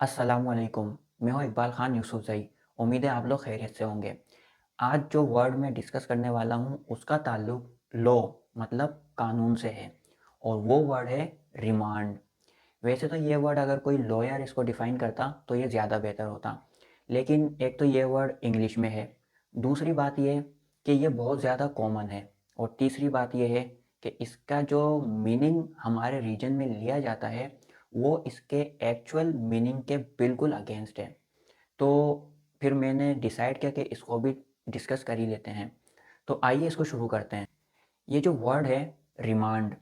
अस्सलामुअलैकुम। मैं हूँ इकबाल ख़ान यूसुफ़ज़ई। उम्मीद है आप लोग खैरियत से होंगे। आज जो वर्ड मैं डिस्कस करने वाला हूँ उसका ताल्लुक लॉ मतलब कानून से है और वो वर्ड है रिमांड। वैसे तो ये वर्ड अगर कोई लॉयर इसको डिफ़ाइन करता तो ये ज़्यादा बेहतर होता, लेकिन एक तो ये वर्ड इंग्लिश में है, दूसरी बात ये कि ये बहुत ज़्यादा कॉमन है और तीसरी बात ये है कि इसका जो मीनिंग हमारे रीजन में लिया जाता है वो इसके एक्चुअल मीनिंग के बिल्कुल अगेंस्ट है। तो फिर मैंने डिसाइड किया कि इसको भी डिस्कस कर ही लेते हैं। तो आइए इसको शुरू करते हैं। ये जो वर्ड है रिमांड,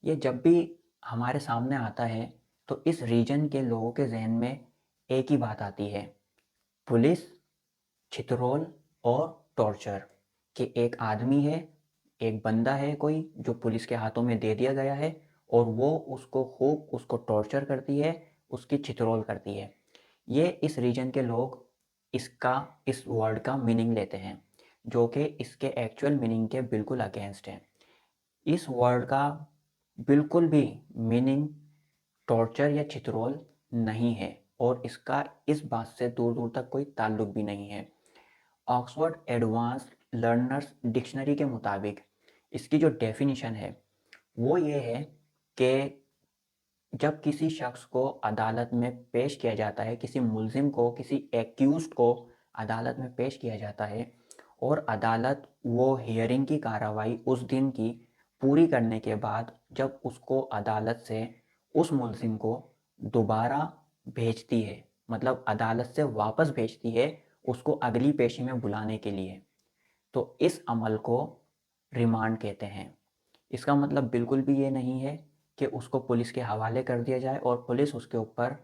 ये जब भी हमारे सामने आता है तो इस रीजन के लोगों के जहन में एक ही बात आती है, पुलिस, छितरोल और टॉर्चर। कि एक आदमी है, एक बंदा है कोई जो पुलिस के हाथों में दे दिया गया है और वो उसको खूब उसको टॉर्चर करती है, उसकी छितरोल करती है। ये इस रीजन के लोग इसका इस वर्ड का मीनिंग लेते हैं जो कि इसके एक्चुअल मीनिंग के बिल्कुल अगेंस्ट है। इस वर्ड का बिल्कुल भी मीनिंग टॉर्चर या छितरोल नहीं है और इसका इस बात से दूर दूर तक कोई ताल्लुक भी नहीं है। ऑक्सफोर्ड एडवांस्ड लर्नर्स डिक्शनरी के मुताबिक इसकी जो डेफिनेशन है वो ये है कि जब किसी शख्स को अदालत में पेश किया जाता है, किसी मुल्जिम को, किसी एक्यूज्ड को अदालत में पेश किया जाता है और अदालत वो हियरिंग की कार्रवाई उस दिन की पूरी करने के बाद जब उसको अदालत से उस मुल्जिम को दोबारा भेजती है, मतलब अदालत से वापस भेजती है उसको अगली पेशी में बुलाने के लिए, तो इस अमल को रिमांड कहते हैं। इसका मतलब बिल्कुल भी ये नहीं है कि उसको पुलिस के हवाले कर दिया जाए और पुलिस उसके ऊपर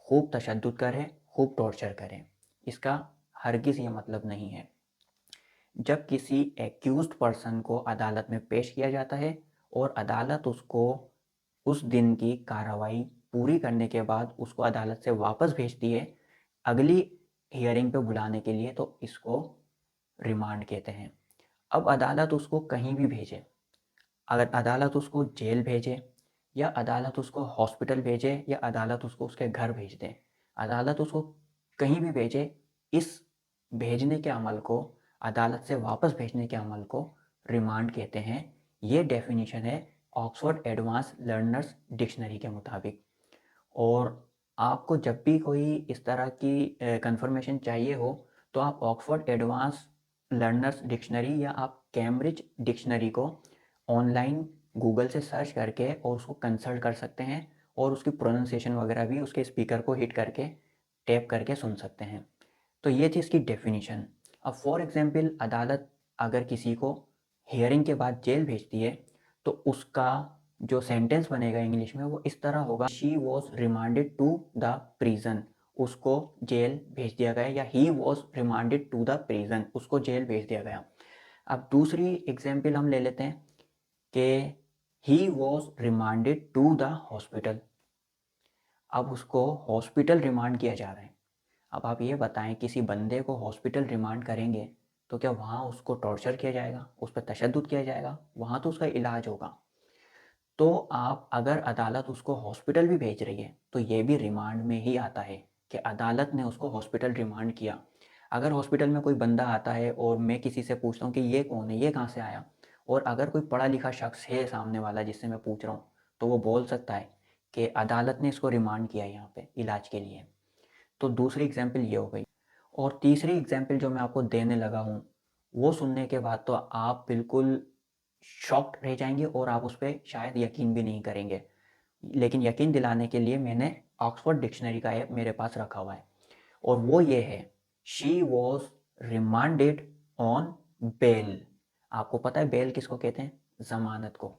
खूब तशद्दुद करे, खूब टॉर्चर करे। इसका हरगिज़ ये मतलब नहीं है। जब किसी एक्यूज्ड पर्सन को अदालत में पेश किया जाता है और अदालत उसको उस दिन की कार्रवाई पूरी करने के बाद उसको अदालत से वापस भेजती है अगली हियरिंग पे बुलाने के लिए, तो इसको रिमांड कहते हैं। अब अदालत उसको कहीं भी भेजे, अगर अदालत उसको जेल भेजे या अदालत उसको हॉस्पिटल भेजे या अदालत उसको उसके घर भेज दे, अदालत उसको कहीं भी भेजे, इस भेजने के अमल को, अदालत से वापस भेजने के अमल को रिमांड कहते हैं। ये डेफिनेशन है ऑक्सफोर्ड एडवांस लर्नर्स डिक्शनरी के मुताबिक। और आपको जब भी कोई इस तरह की कंफर्मेशन चाहिए हो तो आप ऑक्सफोर्ड एडवांस लर्नर्स डिक्शनरी या आप कैम्ब्रिज डिक्शनरी को ऑनलाइन गूगल से सर्च करके और उसको कंसल्ट कर सकते हैं और उसकी प्रोनाउंसिएशन वगैरह भी उसके स्पीकर को हिट करके टैप करके सुन सकते हैं। तो ये थी इसकी डेफिनेशन। अब फॉर एग्जांपल अदालत अगर किसी को हियरिंग के बाद जेल भेजती है तो उसका जो सेंटेंस बनेगा इंग्लिश में वो इस तरह होगा, she was remanded to the prison. उसको जेल भेज दिया गया या he was remanded to the prison, उसको जेल भेज दिया गया। अब दूसरी एग्जाम्पल हम ले लेते हैं कि he was remanded to the hospital. अब उसको हॉस्पिटल रिमांड किया जा रहा है। अब आप ये बताएं, किसी बंदे को हॉस्पिटल रिमांड करेंगे तो क्या वहाँ उसको टॉर्चर किया जाएगा, उस पर तशद्दुद किया जाएगा? वहाँ तो उसका इलाज होगा। तो आप अगर अदालत उसको हॉस्पिटल भी भेज रही है तो ये भी रिमांड में ही आता है कि अदालत ने उसको हॉस्पिटल रिमांड किया। अगर हॉस्पिटल में कोई बंदा आता है और मैं किसी से पूछता हूँ कि ये कौन है, ये कहाँ से आया, और अगर कोई पढ़ा लिखा शख्स है सामने वाला जिससे मैं पूछ रहा हूँ, तो वो बोल सकता है कि अदालत ने इसको रिमांड किया यहाँ पे इलाज के लिए। तो दूसरी एग्जाम्पल ये हो गई। और तीसरी एग्जाम्पल जो मैं आपको देने लगा हूँ वो सुनने के बाद तो आप बिल्कुल शॉक्ड रह जाएंगे और आप उस पर शायद यकीन भी नहीं करेंगे, लेकिन यकीन दिलाने के लिए मैंने ऑक्सफोर्ड डिक्शनरी का ऐप मेरे पास रखा हुआ है और वो ये है, she was remanded on bail. आपको पता है बेल किसको कहते हैं? जमानत को।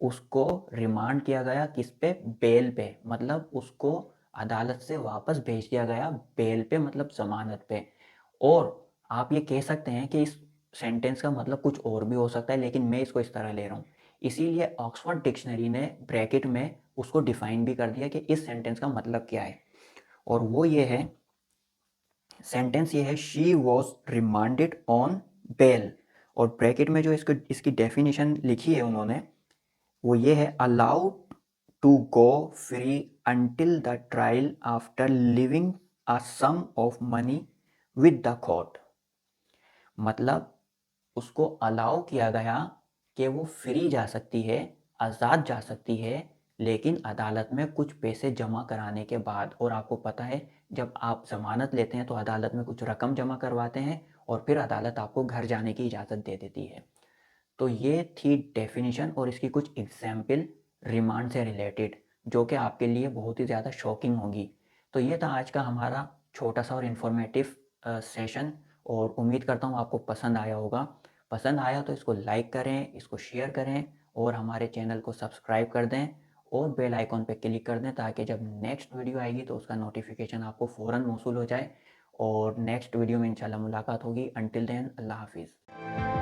उसको रिमांड किया गया किस पे? बेल पे, मतलब उसको अदालत से वापस भेज दिया गया बेल पे, मतलब जमानत पे। और आप ये कह सकते हैं कि इस सेंटेंस का मतलब कुछ और भी हो सकता है, लेकिन मैं इसको इस तरह ले रहा हूँ। इसीलिए ऑक्सफोर्ड डिक्शनरी ने ब्रैकेट में उसको डिफाइन भी कर दिया कि इस सेंटेंस का मतलब क्या है। और वो ये है, सेंटेंस ये है, she was remanded on bail. और ब्रैकेट में जो इसको इसकी डेफिनेशन लिखी है उन्होंने वो ये है, allowed to go free until the trial after leaving a sum of money with the court। मतलब उसको अलाउ किया गया कि वो फ्री जा सकती है, आज़ाद जा सकती है, लेकिन अदालत में कुछ पैसे जमा कराने के बाद। और आपको पता है जब आप ज़मानत लेते हैं तो अदालत में कुछ रकम जमा करवाते हैं और फिर अदालत आपको घर जाने की इजाज़त दे देती है। तो ये थी डेफिनेशन और इसकी कुछ एग्जाम्पल रिमांड से रिलेटेड, जो कि आपके लिए बहुत ही ज़्यादा शॉकिंग होगी। तो ये था आज का हमारा छोटा सा और इन्फॉर्मेटिव सेशन, और उम्मीद करता हूँ आपको पसंद आया होगा। पसंद आया तो इसको लाइक करें, इसको शेयर करें और हमारे चैनल को सब्सक्राइब कर दें और बेल आइकॉन पे क्लिक कर दें, ताकि जब नेक्स्ट वीडियो आएगी तो उसका नोटिफिकेशन आपको फ़ौरन मौसूल हो जाए। और नेक्स्ट वीडियो में इंशाल्लाह मुलाकात होगी। अंटिल देन, अल्लाह हाफिज़।